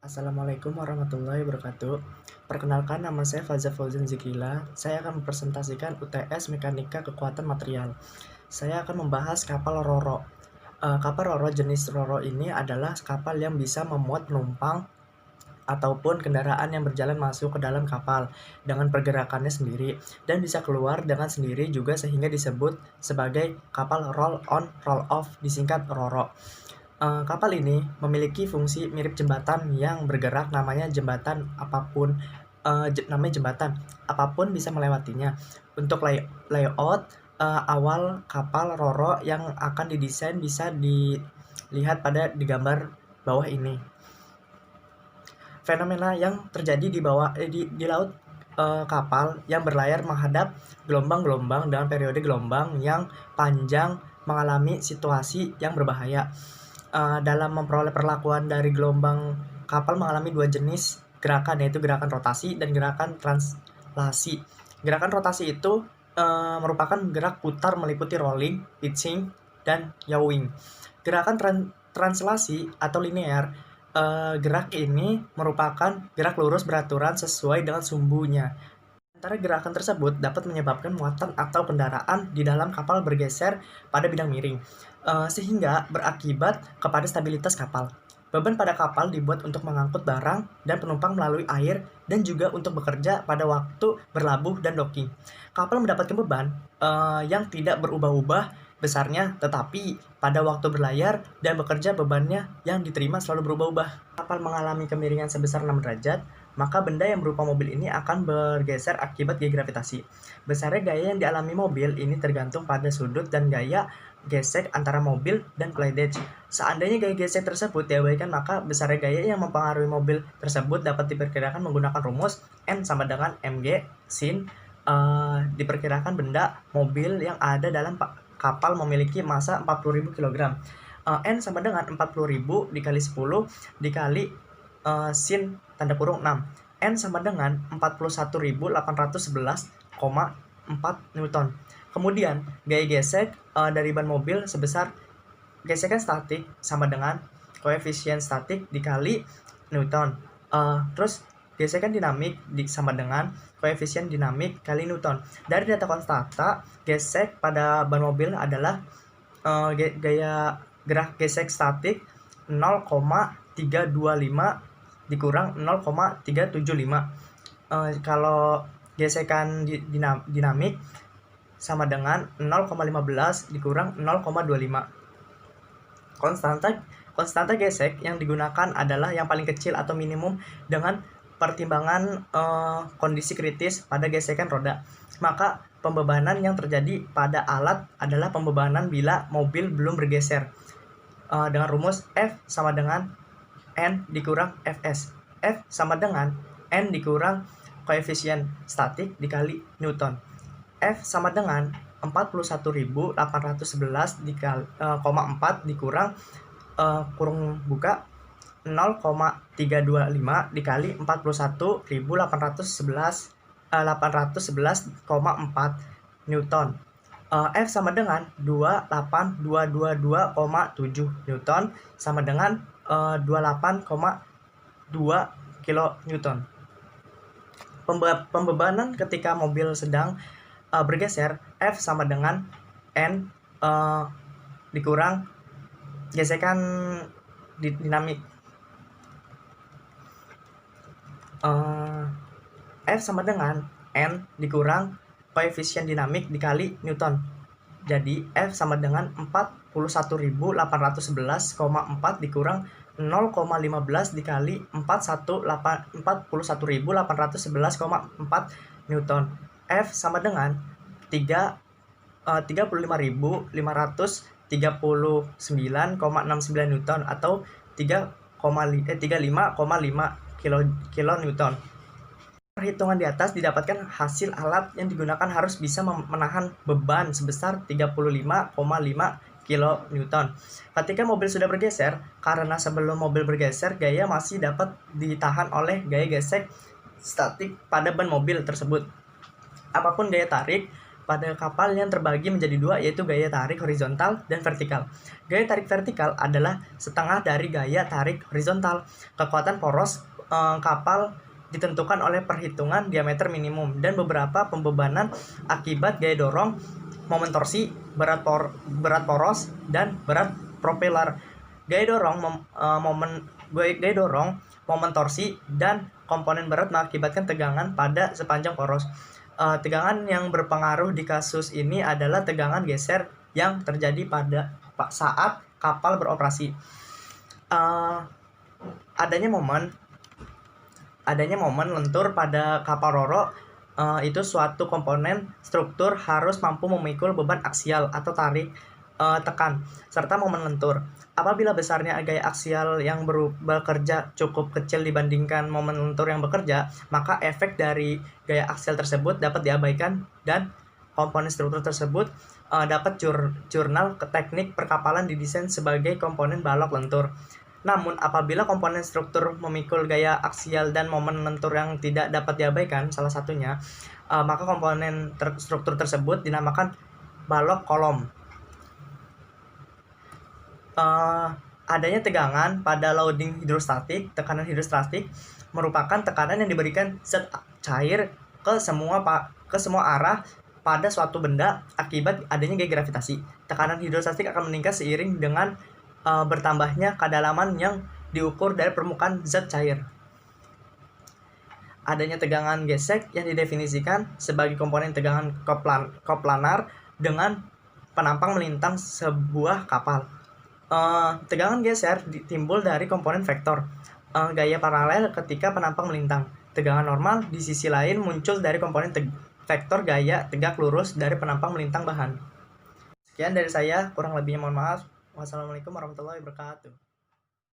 Assalamualaikum warahmatullahi wabarakatuh. Perkenalkan, nama saya Faza Fauzan Zikila. Saya akan mempresentasikan UTS Mekanika Kekuatan Material. Saya akan membahas kapal Roro. Kapal Roro jenis Roro ini adalah kapal yang bisa memuat penumpang ataupun kendaraan yang berjalan masuk ke dalam kapal dengan pergerakannya sendiri dan bisa keluar dengan sendiri juga, sehingga disebut sebagai kapal roll on roll off, disingkat Roro. Kapal ini memiliki fungsi mirip jembatan yang bergerak, namanya jembatan apapun, namanya jembatan apapun bisa melewatinya. Untuk layout awal kapal Roro yang akan didesain bisa dilihat di gambar bawah ini. Fenomena yang terjadi di laut, kapal yang berlayar menghadap gelombang-gelombang dengan periode gelombang yang panjang mengalami situasi yang berbahaya. Dalam memperoleh perlakuan dari gelombang, kapal mengalami dua jenis gerakan, yaitu gerakan rotasi dan gerakan translasi. Gerakan rotasi itu merupakan gerak putar meliputi rolling, pitching, dan yawing. Gerakan translasi atau linear, gerak ini merupakan gerak lurus beraturan sesuai dengan sumbunya. Antara gerakan tersebut dapat menyebabkan muatan atau kendaraan di dalam kapal bergeser pada bidang miring, sehingga berakibat kepada stabilitas kapal. Beban pada kapal dibuat untuk mengangkut barang dan penumpang melalui air dan juga untuk bekerja pada waktu berlabuh dan docking. Kapal mendapatkan beban yang tidak berubah-ubah besarnya, tetapi pada waktu berlayar dan bekerja bebannya yang diterima selalu berubah-ubah. Kapal mengalami kemiringan sebesar 6 derajat, maka benda yang berupa mobil ini akan bergeser akibat gaya gravitasi. Besarnya gaya yang dialami mobil ini tergantung pada sudut dan gaya gesek antara mobil dan cleavage. Seandainya gaya gesek tersebut diabaikan, maka besarnya gaya yang mempengaruhi mobil tersebut dapat diperkirakan menggunakan rumus N sama dengan mg sin. Diperkirakan benda mobil yang ada dalam kapal memiliki masa 40.000 kg. N sama dengan 40.000 dikali 10 dikali sin tanda kurung 6. N sama dengan 41.811,4 Newton. Kemudian gaya gesek dari ban mobil sebesar gesekan statik sama dengan koefisien statik dikali Newton. Terus gesekan dinamik sama dengan koefisien dinamik kali Newton. Dari data konstanta, gesek pada ban mobil adalah gaya gerak gesek statik 0,325 dikurang 0,375. Kalau gesekan dinamik sama dengan 0,15 dikurang 0,25. Konstanta gesek yang digunakan adalah yang paling kecil atau minimum dengan pertimbangan kondisi kritis pada gesekan roda. Maka pembebanan yang terjadi pada alat adalah pembebanan bila mobil belum bergeser, dengan rumus F sama dengan N dikurang Fs. F sama dengan N dikurang koefisien statik dikali Newton. F sama dengan 41.811,4 dikurang kurung buka 0,325 dikali 41.811,4 Newton. F sama dengan 28222,7 Newton sama dengan 28,2 kN. Pembebanan ketika mobil sedang bergeser, F sama dengan N dikurang gesekan dinamik. F sama dengan N dikurang koefisien dinamik dikali Newton. Jadi F sama dengan 41.811,4 dikurang 0,15 dikali 41.811,4 Newton. F sama dengan 35.539,69 Newton atau 35,5 kN. Perhitungan di atas didapatkan hasil alat yang digunakan harus bisa menahan beban sebesar 35,5 kN. Ketika mobil sudah bergeser, karena sebelum mobil bergeser gaya masih dapat ditahan oleh gaya gesek statik pada ban mobil tersebut. Apapun gaya tarik, pada kapal yang terbagi menjadi dua, yaitu gaya tarik horizontal dan vertikal. Gaya tarik vertikal adalah setengah dari gaya tarik horizontal. Kekuatan poros kapal ditentukan oleh perhitungan diameter minimum dan beberapa pembebanan akibat gaya dorong, momen torsi, berat poros, dan berat propeller. Gaya dorong, momen torsi, dan komponen berat mengakibatkan tegangan pada sepanjang poros. Tegangan yang berpengaruh di kasus ini adalah tegangan geser yang terjadi pada saat kapal beroperasi. Adanya momen lentur pada kapal ro-ro itu suatu komponen struktur harus mampu memikul beban aksial atau tarik tekan serta momen lentur. Apabila besarnya gaya aksial yang bekerja cukup kecil dibandingkan momen lentur yang bekerja, maka efek dari gaya aksial tersebut dapat diabaikan dan komponen struktur tersebut dapat jurnal teknik perkapalan didesain sebagai komponen balok lentur. Namun, apabila komponen struktur memikul gaya aksial dan momen lentur yang tidak dapat diabaikan, salah satunya, maka komponen struktur tersebut dinamakan balok kolom. Adanya tegangan pada loading hidrostatik. Tekanan hidrostatik merupakan tekanan yang diberikan zat cair ke semua arah pada suatu benda akibat adanya gaya gravitasi. Tekanan hidrostatik akan meningkat seiring dengan bertambahnya kedalaman yang diukur dari permukaan zat cair. Adanya tegangan gesek yang didefinisikan sebagai komponen tegangan koplanar dengan penampang melintang sebuah kapal. Tegangan geser timbul dari komponen vektor gaya paralel ketika penampang melintang. Tegangan normal di sisi lain muncul dari komponen vektor gaya tegak lurus dari penampang melintang bahan. Sekian dari saya, kurang lebihnya mohon maaf. Wassalamualaikum warahmatullahi wabarakatuh.